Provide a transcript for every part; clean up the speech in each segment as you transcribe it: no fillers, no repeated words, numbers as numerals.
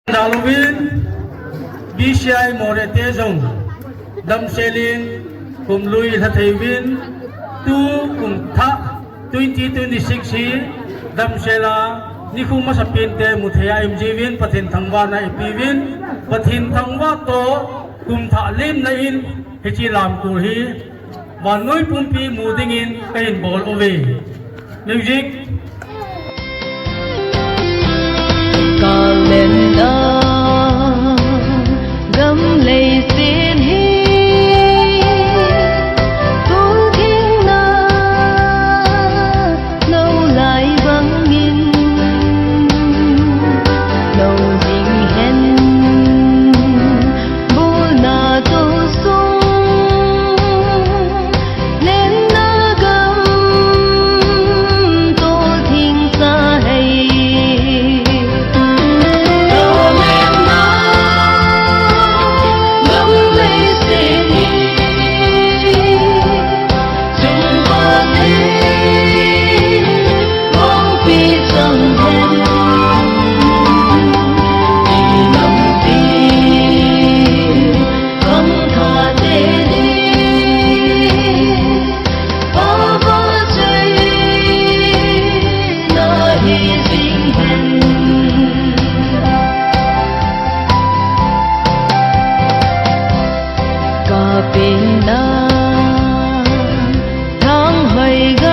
Halloween BCI Morete Zong Dam Selin Kum Lui Hathewin Tu Kum Tha 2026 hi Dam Sela Niku Masapin Te Muthaya MJwin Pathin Thangwa na Ipwin Pathin Thangwa To Kum Tha Lim na in Hichi Lam Tur hi Wanoi Pumpi Mudingin Kain Ball Away Music Gầm lệ xin hi thu thiên na lâu lại vắng nghìn lâu dinh hen bu na tu sung nên na gầm tô thiên xa hay Hãy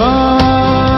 subscribe